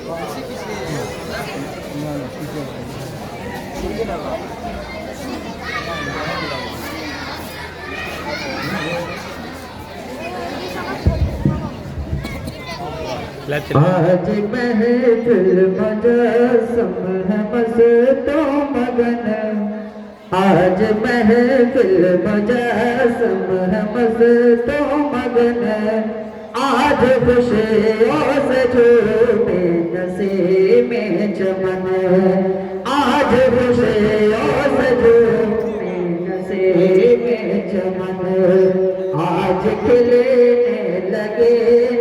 आज महफिल मुजस्सम है मस्तों मगन, आज महफिल मुजस्सम है मस्तों मगन, आज खुशियों से झूमे नसीमें चमन, आज खुशियों से झूमे नसीमें चमन, आज खिलने लगे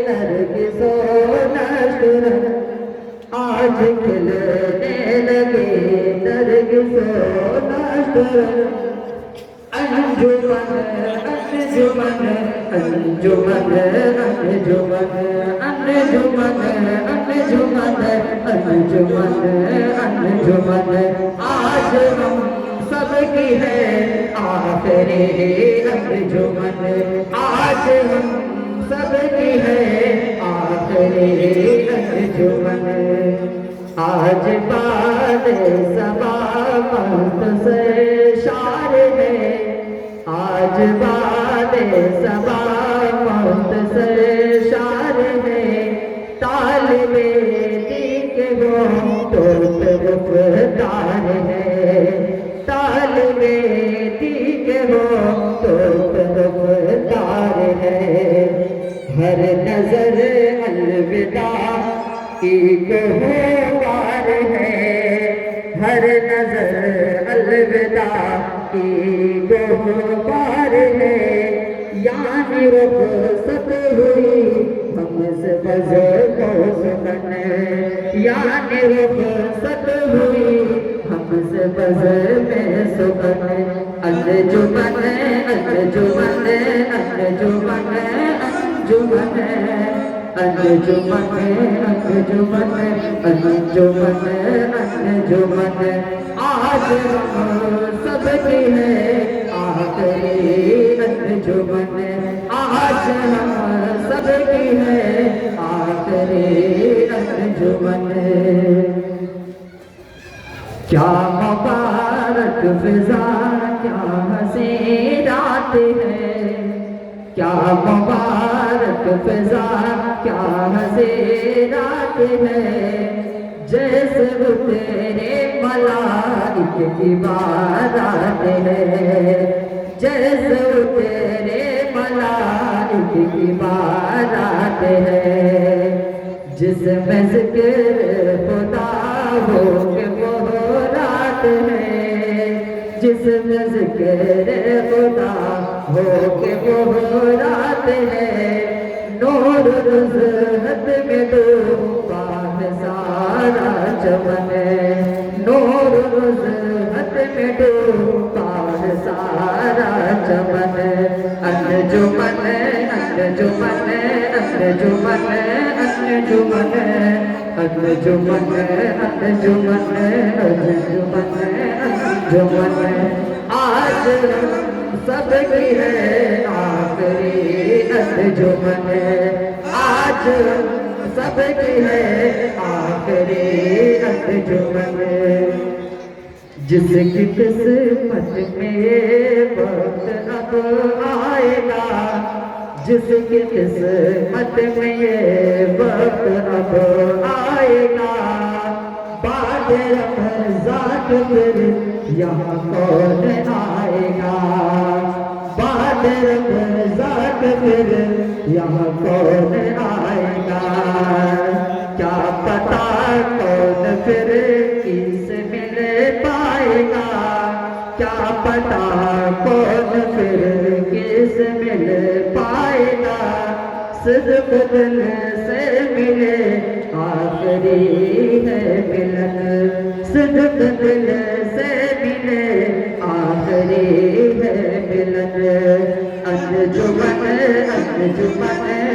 नरगिसो नशरन, आज खिलने लगे नरगिसो नशरन, अंजुमन अंजुमन अंजुमन अंजुमन अंजुमन अंजुमन अंजुमन अंजुमन, आज हम सबकी है आखिरी अंजुमन, आज हम सबकी है आखिरी अंजुमन, आज बाद सबा मस्त से शार है, आज बाद सबा मस्त से शार है, तालिबे दीन वो तो तरफदार है, तालिबे दीन वो तो तरफदार है, हर नजर अलविदा की गुहार है, हर नजर अलविदा की गुहार है, यानी रुखसत हुई हमसे बज़ो सुकन, यानी रुखसत हुई हमसे बज़ में सुकन, अंजुमन अंजुमन अंजुमन अंजुमन अंजुमन अंजुमन अंजुमन अंजुमन, आज हम सबकी है आखिरी अंजुमन, आज हम सबकी है आखिरी अंजुमन, क्या मुबारक फिजा क्या हंसी रात है, क्या मुबारक फिजा क्या हंसी रात है, जैसे वो तेरे मलाइक की बारात है, जैसे वो तेरे मलाइक की बारात है, जिसमें ज़िक्र खुदा हो के वो रात है, जिसमें ज़िक्र खुदा हो के वो रात है, नूर रुज़हत में डूबा है सारा चमन, नूर रुज़हत में डूबा है सारा चमन, अंजुमन अंजुमन अंजुमन अंजुमन अंजुमन अंजुमन अंजुमन अंजुमन, आज सबकी है आखिरी अंजुमन, आज सबकी है आखिरी अंजुमन, जिसकी किस्मत में वक्त अब आएगा, जिसकी किस्मत में ये वक्त अब आएगा, बाद रमज़ान फिर यहाँ कौन आएगा, बाद रमज़ान फिर यहाँ कौन आएगा, क्या पता कौन फिर किसे मिल पाएगा, क्या पता कौन फिर किस मिल पाएगा, सिद्क़ दिल से मिले आखिरी है मिलन, सिद्क़ दिल से मिले आखिरी है मिलन, अंजुमन अंजुमन